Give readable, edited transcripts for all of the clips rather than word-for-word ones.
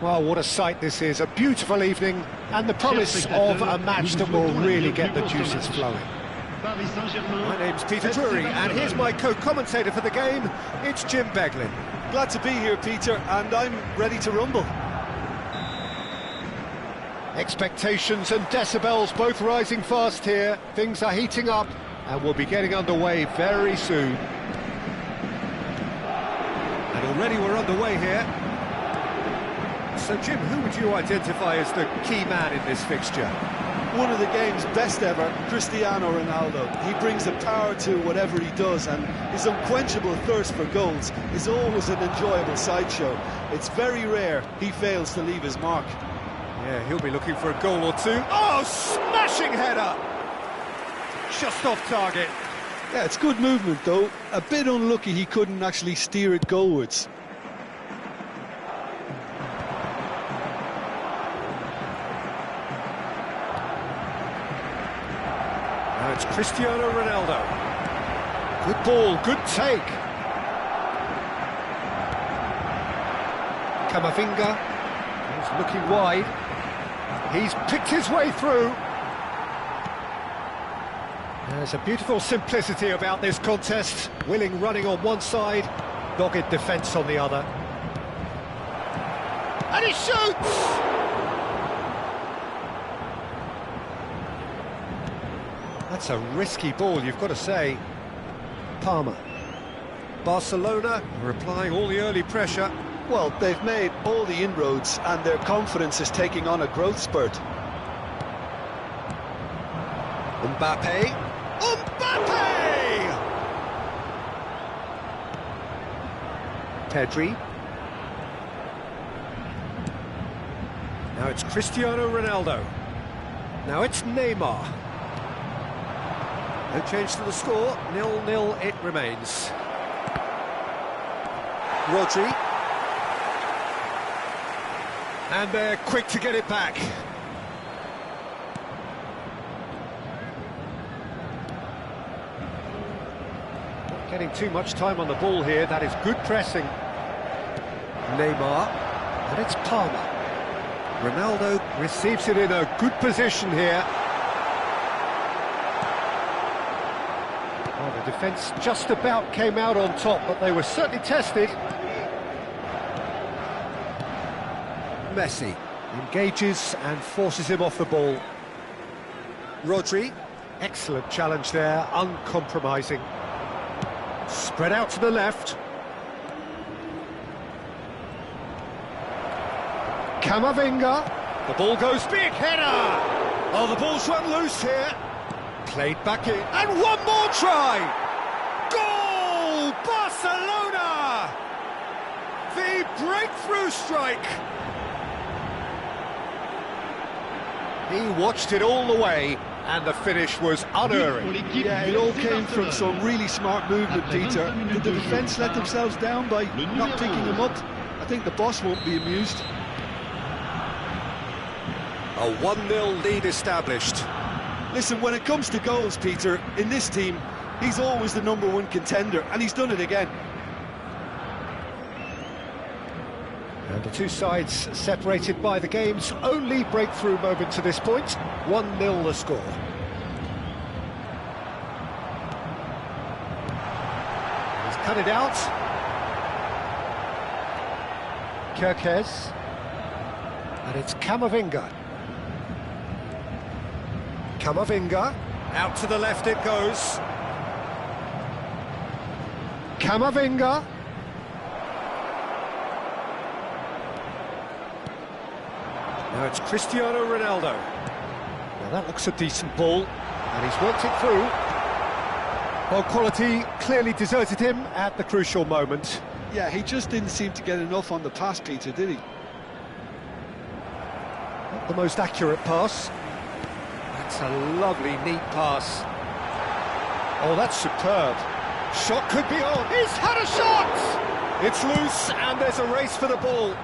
Well, what a sight this is, a beautiful evening, and the promise of a match that will really get the juices flowing. My name's Peter Drury, and here's my co-commentator for the game, it's Jim Beglin. Glad to be here, Peter, and I'm ready to rumble. Expectations and decibels both rising fast here, things are heating up, and we'll be getting underway very soon. And already we're underway here. So Jim, who would you identify as the key man in this fixture? One of the game's best ever, Cristiano Ronaldo. He brings a power to whatever he does, and his unquenchable thirst for goals is always an enjoyable sideshow. It's very rare he fails to leave his mark. Yeah, he'll be looking for a goal or two. Oh, smashing header! Just off target. Yeah, it's good movement though. A bit unlucky he couldn't actually steer it goalwards. Now it's Cristiano Ronaldo. Good ball, good take. Camavinga. He's looking wide. He's picked his way through. There's a beautiful simplicity about this contest. Willing running on one side, dogged defence on the other. And he shoots! That's a risky ball, you've got to say. Palmer. Barcelona are applying all the early pressure. Well, they've made all the inroads and their confidence is taking on a growth spurt. Mbappe. Mbappe! Pedri. Now it's Cristiano Ronaldo. Now it's Neymar. No change to the score, 0-0 it remains. Rodri. And they're quick to get it back. Not getting too much time on the ball here, that is good pressing. Neymar, and it's Palmer. Ronaldo receives it in a good position here. Well, the defence just about came out on top, but they were certainly tested. Messi engages and forces him off the ball. Rodri, excellent challenge there, uncompromising. Spread out to the left. Camavinga, the ball goes big, header! Oh, the ball's run loose here. Played back in, and one more try! Goal! Barcelona! The breakthrough strike! He watched it all the way, and the finish was unerring. Yeah, it all came from some really smart movement, Peter. Did the defence let themselves down by not picking him up? I think the boss won't be amused. A 1-0 lead established. Listen, when it comes to goals, Peter, in this team, he's always the #1 contender, and he's done it again. And the two sides separated by the game's only breakthrough moment to this point. 1-0 the score. He's cut it out. Kirkes. And it's Camavinga. Camavinga. Out to the left it goes. Camavinga. Now it's Cristiano Ronaldo. Now that looks a decent ball, and he's worked it through. Well, quality clearly deserted him at the crucial moment. Yeah, he just didn't seem to get enough on the pass, Peter, did he? Not the most accurate pass. That's a lovely, neat pass. Oh, that's superb. Shot could be on. He's had a shot! It's loose, and there's a race for the ball.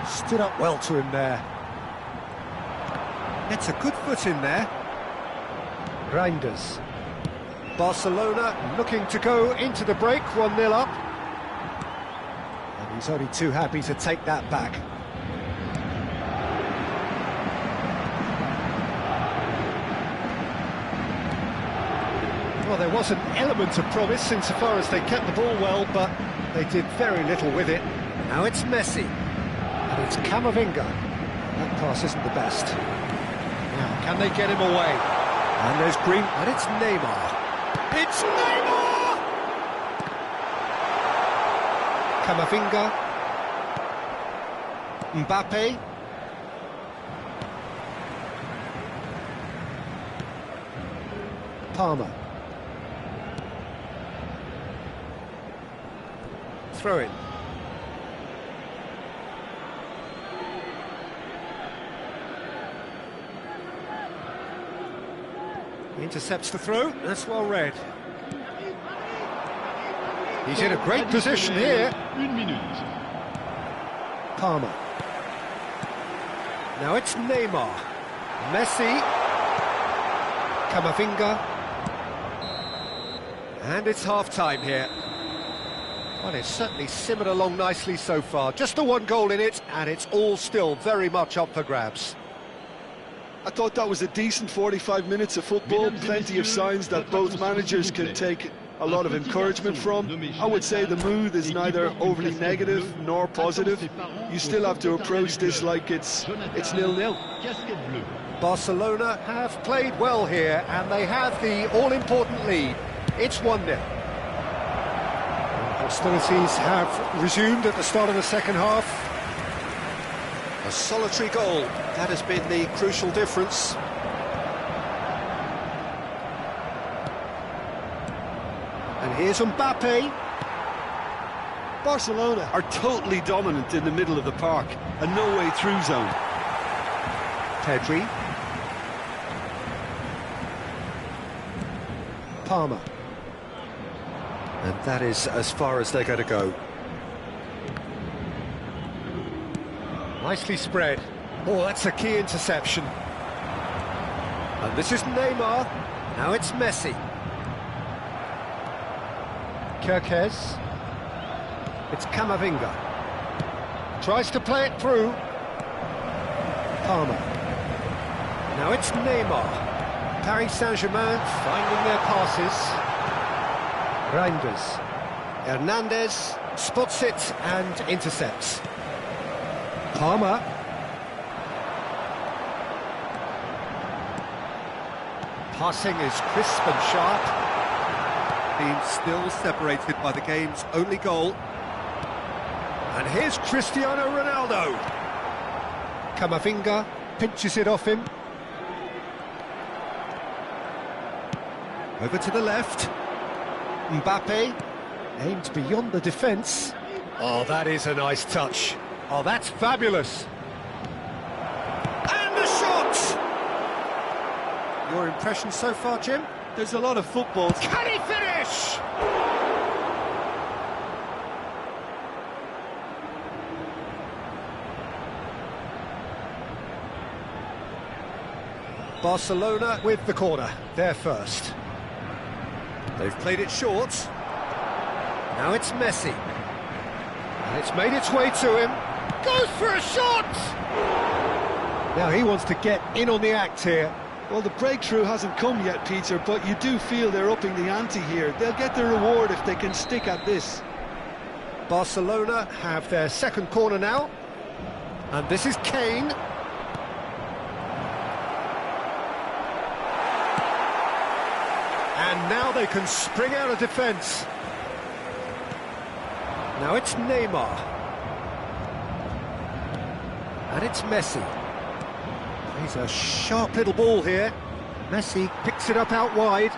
Stood up well to him there. It's a good foot in there. Reinders. Barcelona looking to go into the break, 1-0 up. And He's only too happy to take that back. Well, there was an element of promise insofar as they kept the ball well, but they did very little with it. Now it's Messi, and it's Camavinga. That pass isn't the best. Now, can they get him away? And there's Green, and it's Neymar. It's Neymar! Camavinga. Mbappe. Palmer. Throw in. He intercepts the throw. That's well read. He's in a great position here. Palmer. Now it's Neymar. Messi. Camavinga. And it's half-time here. Well, it's certainly simmered along nicely so far. Just the one goal in it, and it's all still very much up for grabs. I thought that was a decent 45 minutes of football, plenty of signs that both managers can take a lot of encouragement from. I would say the mood is neither overly negative nor positive. You still have to approach this like it's 0-0. Barcelona have played well here, and they have the all-important lead. It's 1-0. Hostilities have resumed at the start of the second half. A solitary goal, that has been the crucial difference. And here's Mbappe. Barcelona are totally dominant in the middle of the park, a no-way through zone. Pedri. Palmer. And that is as far as they're going to go. Nicely spread. Oh, that's a key interception. And this is Neymar. Now it's Messi. Kerkez. It's Camavinga. Tries to play it through. Palmer. Now it's Neymar. Paris Saint-Germain finding their passes. Reinders. Hernandez spots it and intercepts. Palmer. Passing is crisp and sharp. Team still separated by the game's only goal. And here's Cristiano Ronaldo. Camavinga pinches it off him. Over to the left. Mbappe aimed beyond the defence. Oh, that is a nice touch. Oh, that's fabulous. And the shot! Your impression so far, Jim? There's a lot of football. Can he finish? Barcelona with the corner. They're first. They've played it short. Now it's Messi. And it's made its way to him. Goes for a shot! Now he wants to get in on the act here. Well, the breakthrough hasn't come yet, Peter, but you do feel they're upping the ante here. They'll get their reward if they can stick at this. Barcelona have their second corner now. And this is Kane. And now they can spring out of defence. Now it's Neymar. And it's Messi. Plays a sharp little ball here. Messi picks it up out wide.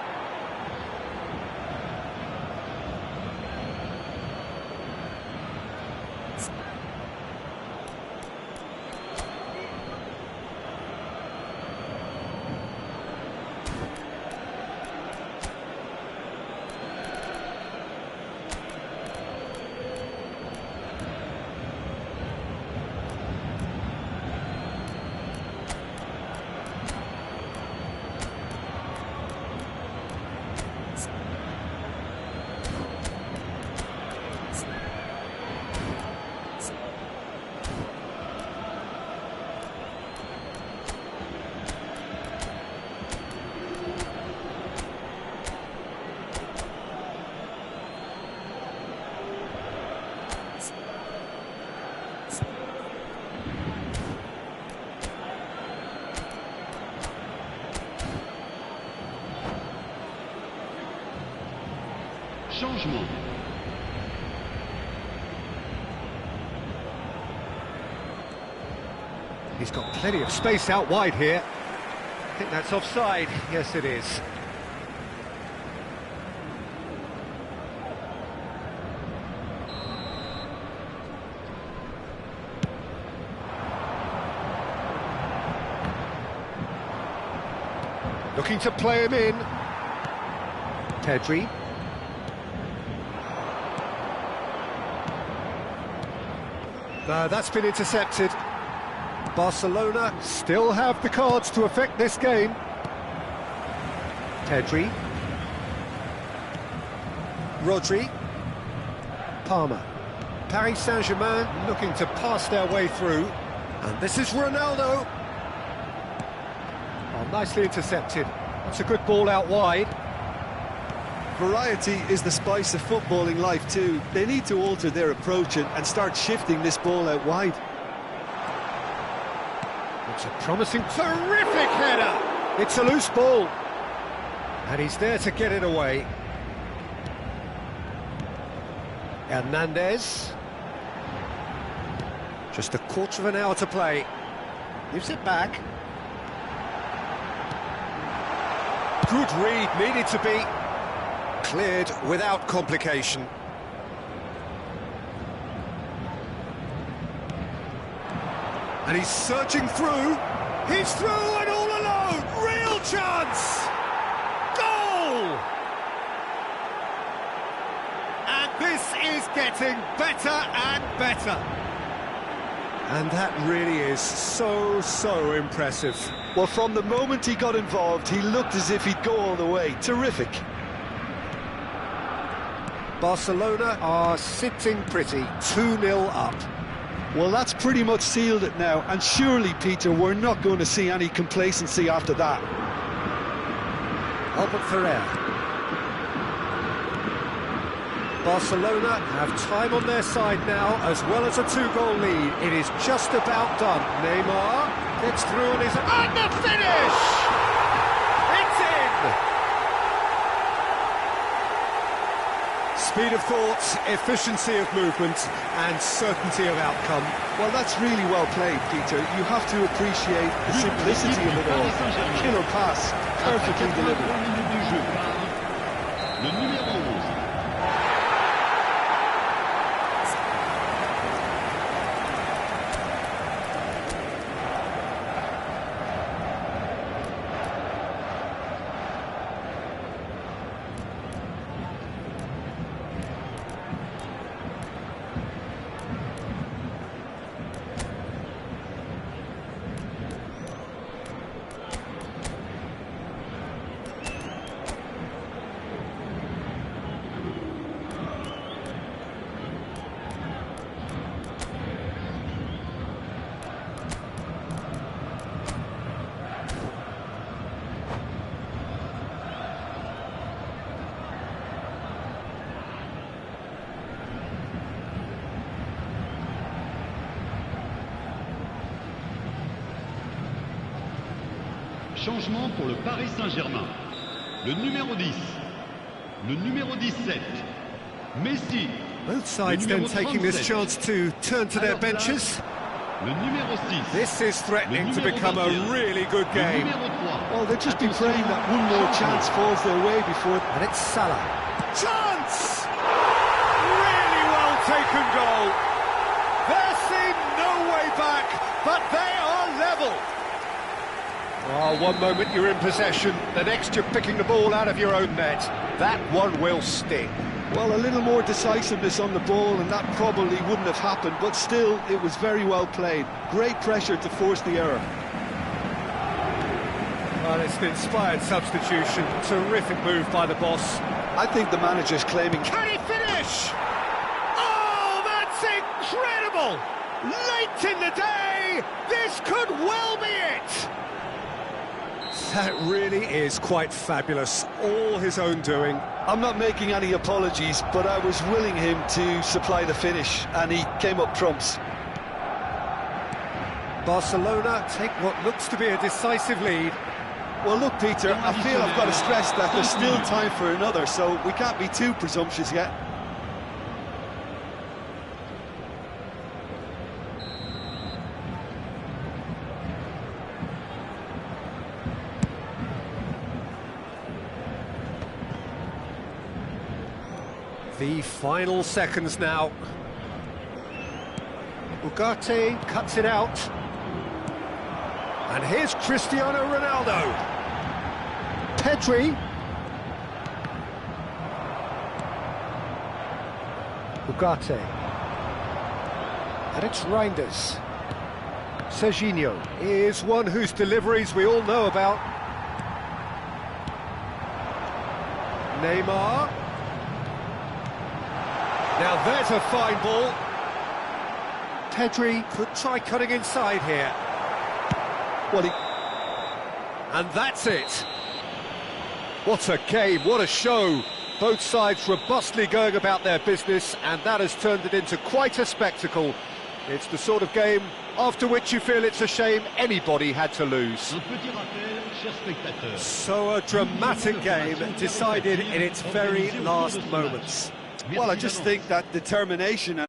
Changement. He's got plenty of space out wide here. I think that's offside. Yes, it is. Looking to play him in. Pedri. No, that's been intercepted. Barcelona still have the cards to affect this game. Pedri. Rodri. Palmer. Paris Saint-Germain looking to pass their way through. And this is Ronaldo. Oh, nicely intercepted. That's a good ball out wide. Variety is the spice of footballing life too. They need to alter their approach and start shifting this ball out wide. It's a promising, terrific header! It's a loose ball. And he's there to get it away. Hernandez. Just a quarter of an hour to play. Gives it back. Good read, needed to be cleared without complication. And he's searching through. He's through and all alone. Real chance. Goal! And this is getting better and better. And that really is so impressive. Well, from the moment he got involved, he looked as if he'd go all the way. Terrific. Barcelona are sitting pretty, 2-0 up. Well, that's pretty much sealed it now, and surely, Peter, we're not going to see any complacency after that. Albert Ferrer. Barcelona have time on their side now, as well as a 2-goal lead. It is just about done. Neymar gets through and is... And the finish! It's in! Speed of thought, efficiency of movement, and certainty of outcome. Well, that's really well played, Peter. You have to appreciate the simplicity of it all. Killer pass, perfectly delivered. Changement pour le Paris Saint-Germain. Le numéro 10. Le numéro 17. Messi. Both sides then taking this chance to turn to their benches. Le numéro 6. This is threatening to become a really good game. Well, they'll just be praying that one more chance falls their way before... And it's Salah. Chance! Really well taken goal. There seemed no way back, but they are level. Oh, one moment you're in possession, the next you're picking the ball out of your own net. That one will sting. Well, a little more decisiveness on the ball and that probably wouldn't have happened, but still, it was very well played. Great pressure to force the error. Well, it's an inspired substitution. Terrific move by the boss. I think the manager's claiming... Can he finish? Oh, that's incredible! Late in the day, this could well be it! That really is quite fabulous. All his own doing. I'm not making any apologies, but I was willing him to supply the finish, and he came up trumps. Barcelona take what looks to be a decisive lead. Well, look, Peter, I feel I've got to stress that there's still time for another, so we can't be too presumptuous yet. The final seconds now. Ugarte cuts it out. And here's Cristiano Ronaldo. Pedri. Ugarte. And it's Reinders. Serginho is one whose deliveries we all know about. Neymar. Now there's a fine ball. Pedri could try cutting inside here. Well, and that's it. What a game, what a show. Both sides robustly going about their business, and that has turned it into quite a spectacle. It's the sort of game after which you feel it's a shame anybody had to lose. So a dramatic game decided in its very last moments. well, I just think that determination and